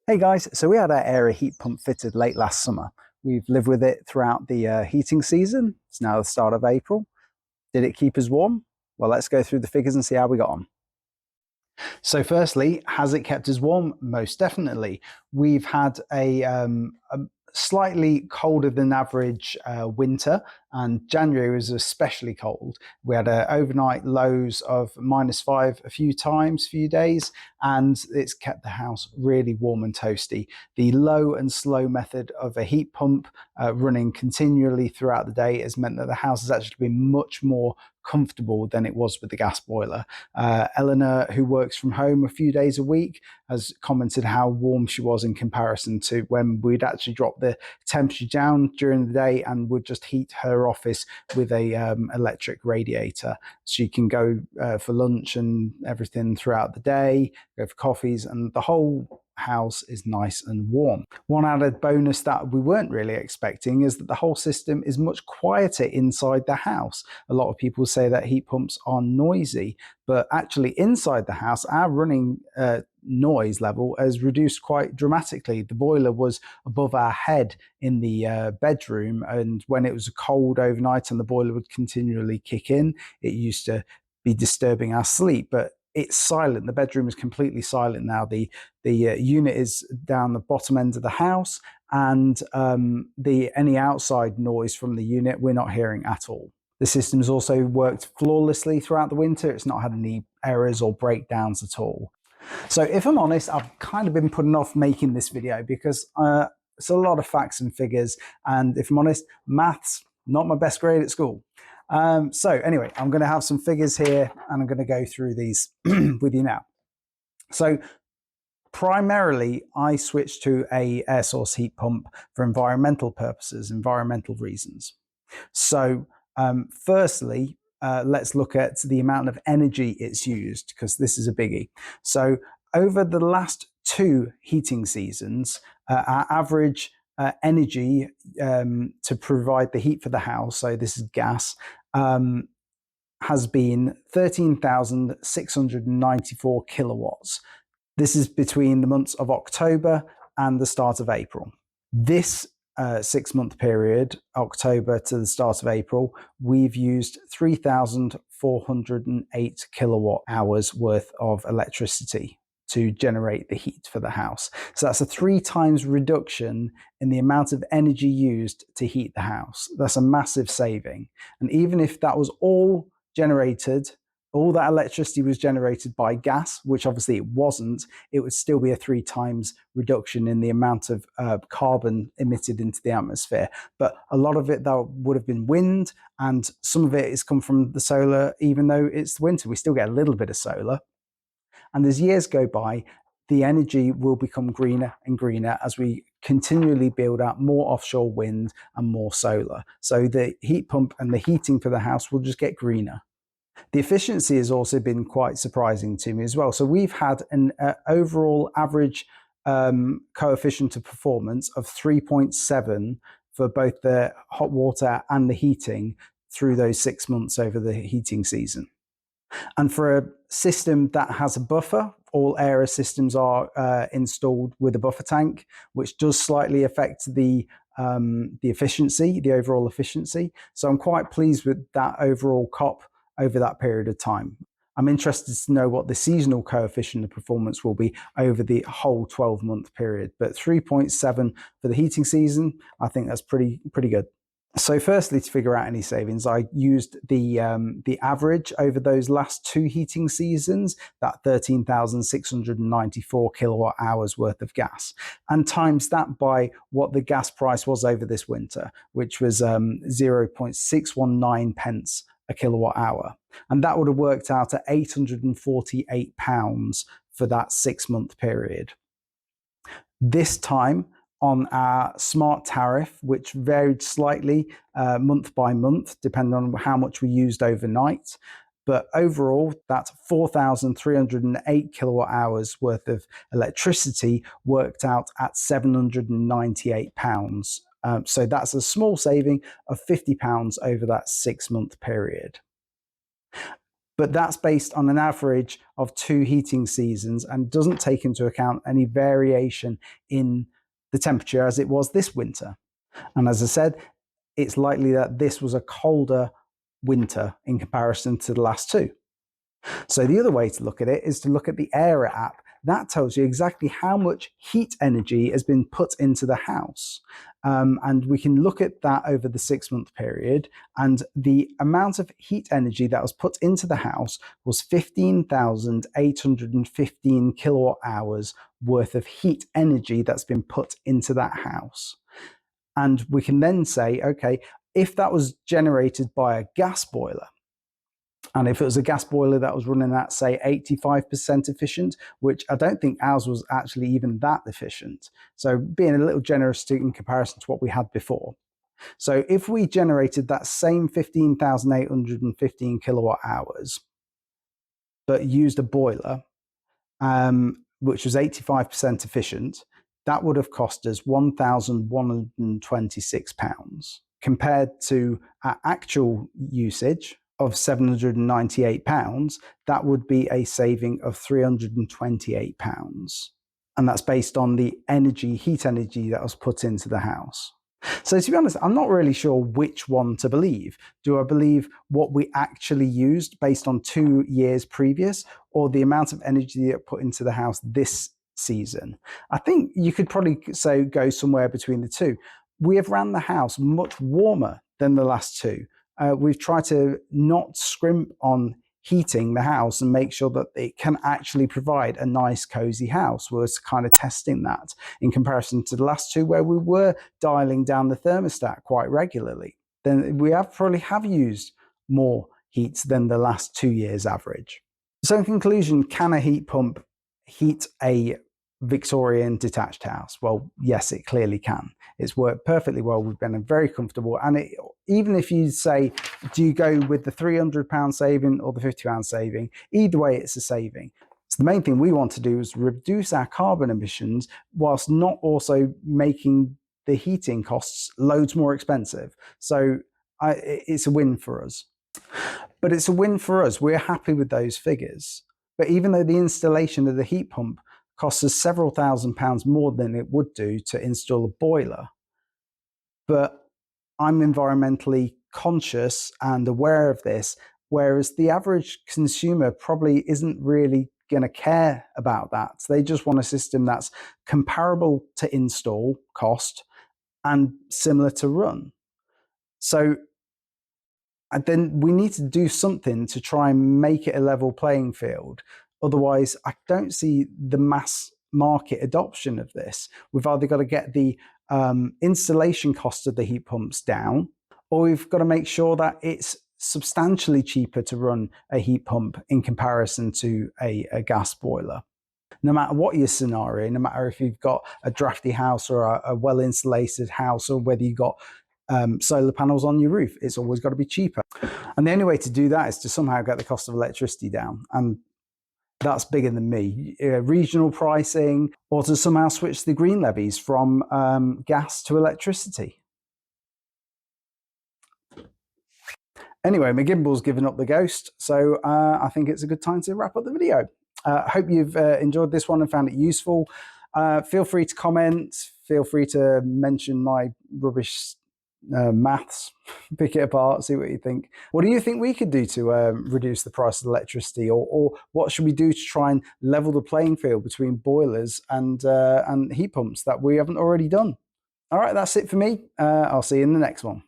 Hey guys, so we had our Aira heat pump fitted late last summer. We've lived with it throughout the heating season. It's now the start of April. Did it keep us warm? Well, let's go through the figures and see how we got on. So firstly, has it kept us warm? Most definitely. We've had a slightly colder than average winter, and January was especially cold. We had overnight lows of -5 a few days, and it's kept the house really warm and toasty. The low and slow method of a heat pump running continually throughout the day has meant that the house has actually been much more comfortable than it was with the gas boiler. Eleanor, who works from home a few days a week, has commented how warm she was in comparison to when we'd actually drop the temperature down during the day and would just heat her office with a electric radiator. She can go for lunch and everything throughout the day, go for coffees, and the whole house is nice and warm. One added bonus that we weren't really expecting is that the whole system is much quieter inside the house. A lot of people say that heat pumps are noisy, but actually inside the house, our running noise level has reduced quite dramatically. The boiler was above our head in the bedroom, and when it was cold overnight and the boiler would continually kick in, it used to be disturbing our sleep. But it's silent. The bedroom is completely silent now. The unit is down the bottom end of the house, and any outside noise from the unit we're not hearing at all. The system's also worked flawlessly throughout the winter. It's not had any errors or breakdowns at all. So if I'm honest, I've kind of been putting off making this video because it's a lot of facts and figures, and if I'm honest, maths not my best grade at school. So anyway, I'm going to have some figures here and I'm going to go through these with you now. So primarily, I switched to a air source heat pump for environmental purposes, environmental reasons. So firstly, let's look at the amount of energy it's used, because this is a biggie. So over the last 2 heating seasons, our average energy to provide the heat for the house, so this is gas, has been 13,694 kilowatts. This is between the months of October and the start of April. This 6-month period, October to the start of April, we've used 3,408 kilowatt hours worth of electricity to generate the heat for the house. So that's a 3 times reduction in the amount of energy used to heat the house. That's a massive saving. And even if that was all generated, all that electricity was generated by gas, which obviously it wasn't, it would still be a 3 times reduction in the amount of carbon emitted into the atmosphere. But a lot of it, though, would have been wind, and some of it has come from the solar. Even though it's winter, we still get a little bit of solar. And as years go by, the energy will become greener and greener as we continually build out more offshore wind and more solar. So the heat pump and the heating for the house will just get greener. The efficiency has also been quite surprising to me as well. So we've had an overall average coefficient of performance of 3.7 for both the hot water and the heating through those 6 months over the heating season. And for a system that has a buffer, all Aira systems are installed with a buffer tank, which does slightly affect the efficiency, the overall efficiency. So I'm quite pleased with that overall COP over that period of time. I'm interested to know what the seasonal coefficient of performance will be over the whole 12-month period. But 3.7 for the heating season, I think that's pretty good. So firstly, to figure out any savings, I used the average over those last 2 heating seasons, that 13,694 kilowatt hours worth of gas, and times that by what the gas price was over this winter, which was 0.619 pence a kilowatt hour. And that would have worked out at £848 for that 6-month period. This time, on our smart tariff, which varied slightly month by month, depending on how much we used overnight. But overall, that 4,308 kilowatt hours worth of electricity worked out at £798. So that's a small saving of £50 over that 6-month period. But that's based on an average of 2 heating seasons and doesn't take into account any variation in the temperature as it was this winter. And as I said, it's likely that this was a colder winter in comparison to the last 2. So the other way to look at it is to look at the Aira app. That tells you exactly how much heat energy has been put into the house. And we can look at that over the 6-month period. And the amount of heat energy that was put into the house was 15,815 kilowatt hours worth of heat energy that's been put into that house. And we can then say, okay, if that was generated by a gas boiler, and if it was a gas boiler that was running at, say, 85% efficient, which I don't think ours was actually even that efficient. So being a little generous in comparison to what we had before. So if we generated that same 15,815 kilowatt hours, but used a boiler, which was 85% efficient, that would have cost us £1,126 compared to our actual usage of £798, that would be a saving of £328. And that's based on the heat energy that was put into the house. So to be honest, I'm not really sure which one to believe. Do I believe what we actually used based on 2 years previous, or the amount of energy that put into the house this season? I think you could probably say go somewhere between the two. We have ran the house much warmer than the last 2. We've tried to not scrimp on heating the house and make sure that it can actually provide a nice cozy house. We're kind of testing that in comparison to the last 2 where we were dialing down the thermostat quite regularly. Then we probably have used more heat than the last 2 years average. So in conclusion, can a heat pump heat a Victorian detached house? Well, yes, it clearly can. It's worked perfectly well. We've been very comfortable. And even if you say, do you go with the £300 saving or the £50 saving? Either way, it's a saving. So the main thing we want to do is reduce our carbon emissions whilst not also making the heating costs loads more expensive. So it's a win for us. But it's a win for us. We're happy with those figures. But even though the installation of the heat pump costs us several £1,000s more than it would do to install a boiler, but I'm environmentally conscious and aware of this, whereas the average consumer probably isn't really going to care about that. They just want a system that's comparable to install cost and similar to run. So then we need to do something to try and make it a level playing field. Otherwise, I don't see the mass market adoption of this. We've either got to get the installation cost of the heat pumps down, or we've got to make sure that it's substantially cheaper to run a heat pump in comparison to a gas boiler. No matter what your scenario, no matter if you've got a drafty house or a well-insulated house, or whether you've got solar panels on your roof, it's always got to be cheaper. And the only way to do that is to somehow get the cost of electricity down. And that's bigger than me. Regional pricing, or to somehow switch the green levies from gas to electricity. Anyway, my gimbal's given up the ghost, so I think it's a good time to wrap up the video. I hope you've enjoyed this one and found it useful. Feel free to comment. Feel free to mention my rubbish maths, pick it apart, see what you think. What do you think we could do to reduce the price of electricity, or what should we do to try and level the playing field between boilers and heat pumps that we haven't already done? All right, that's it for me. I'll see you in the next one.